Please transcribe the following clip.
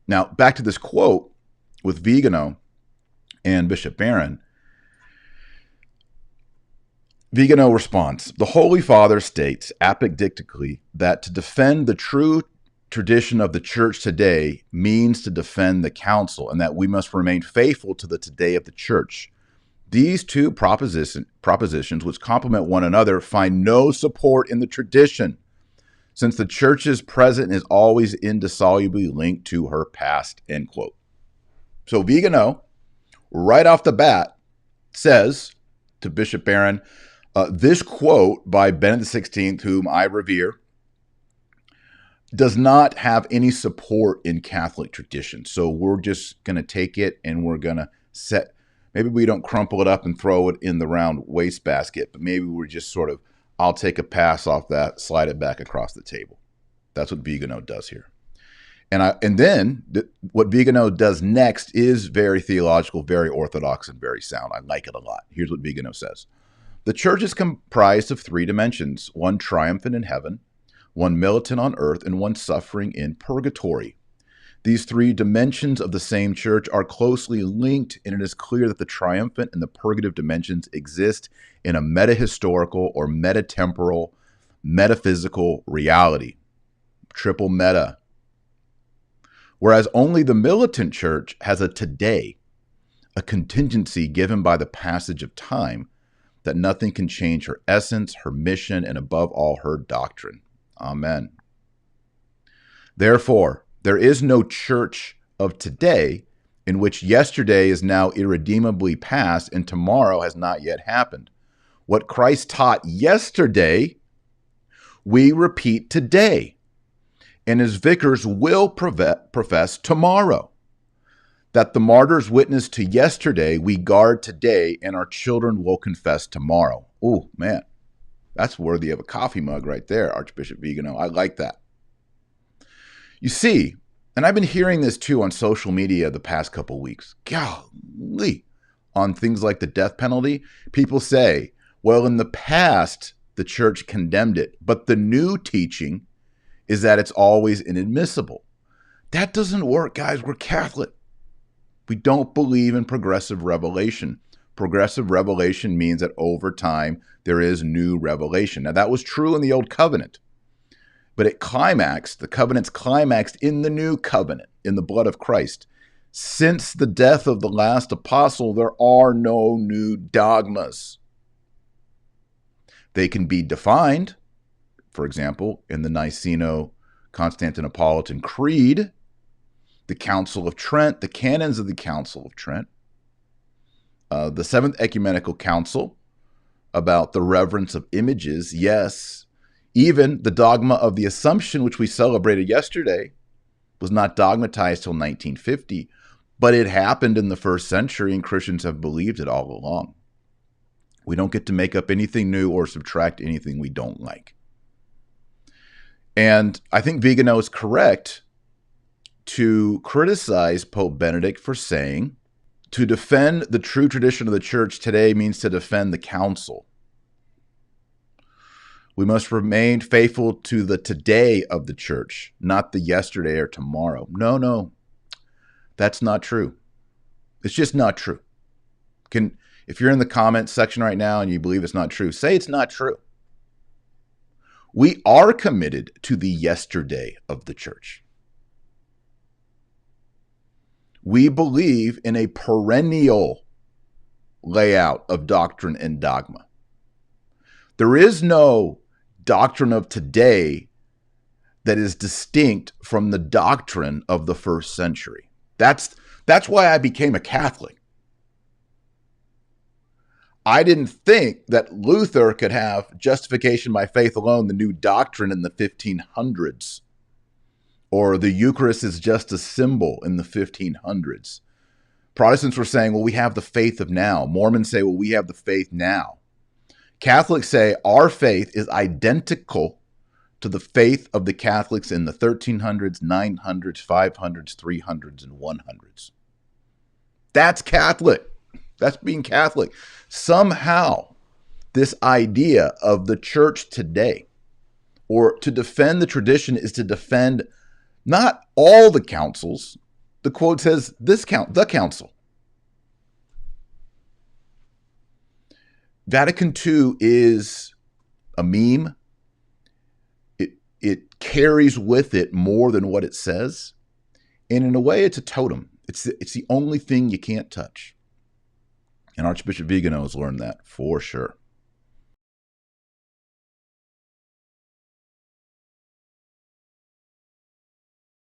Now, back to this quote with Vigano and Bishop Barron. Vigano responds, the Holy Father states apodictically that to defend the true tradition of the church today means to defend the council, and that we must remain faithful to the today of the church. These two propositions, which complement one another, find no support in the tradition, since the church's present is always indissolubly linked to her past, end quote. So Vigano, right off the bat, says to Bishop Barron, this quote by Benedict XVI, whom I revere, does not have any support in Catholic tradition. So we're just going to take it and we're going to set, maybe we don't crumple it up and throw it in the round wastebasket, but maybe we're just sort of, I'll take a pass off that, slide it back across the table. That's what Vigano does here. And then what Vigano does next is very theological, very orthodox, and very sound. I like it a lot. Here's what Vigano says. The church is comprised of three dimensions, one triumphant in heaven, one militant on earth, and one suffering in purgatory. These three dimensions of the same church are closely linked, and it is clear that the triumphant and the purgative dimensions exist in a metahistorical or metatemporal metaphysical reality. Triple meta. Whereas only the militant church has a today, a contingency given by the passage of time, that nothing can change her essence, her mission, and above all, her doctrine. Amen. Therefore, there is no church of today in which yesterday is now irredeemably past and tomorrow has not yet happened. What Christ taught yesterday, we repeat today, and his vicars will profess tomorrow. That the martyrs witnessed to yesterday, we guard today, and our children will confess tomorrow. Oh, man, that's worthy of a coffee mug right there, Archbishop Vigano. I like that. You see, and I've been hearing this too on social media the past couple weeks. Golly, on things like the death penalty, people say, well, in the past, the church condemned it, but the new teaching is that it's always inadmissible. That doesn't work, guys. We're Catholic. We don't believe in progressive revelation. Progressive revelation means that over time, there is new revelation. Now, that was true in the Old Covenant, but it climaxed, the covenant's climaxed in the New Covenant, in the blood of Christ. Since the death of the last apostle, there are no new dogmas. They can be defined, for example, in the Niceno-Constantinopolitan Creed, the Council of Trent, the canons of the Council of Trent, the Seventh Ecumenical Council about the reverence of images, yes. Even the dogma of the Assumption, which we celebrated yesterday, was not dogmatized till 1950, but it happened in the first century, and Christians have believed it all along. We don't get to make up anything new or subtract anything we don't like. And I think Vigano is correct to criticize Pope Benedict for saying, to defend the true tradition of the church today means to defend the council. We must remain faithful to the today of the church, not the yesterday or tomorrow. No, that's not true. It's just not true. If you're in the comments section right now and you believe it's not true, say it's not true. We are committed to the yesterday of the church. We believe in a perennial layout of doctrine and dogma. There is no doctrine of today that is distinct from the doctrine of the first century. That's why I became a Catholic. I didn't think that Luther could have justification by faith alone, the new doctrine in the 1500s, or the Eucharist is just a symbol in the 1500s. Protestants were saying, well, we have the faith of now. Mormons say, well, we have the faith now. Catholics say our faith is identical to the faith of the Catholics in the 1300s, 900s, 500s, 300s, and 100s. That's Catholic. That's being Catholic. Somehow, this idea of the church today, or to defend the tradition, is to defend not all the councils, The quote says, the council. Vatican II is a meme. It carries with it more than what it says. And in a way, it's a totem. It's the only thing you can't touch. And Archbishop Vigano has learned that for sure.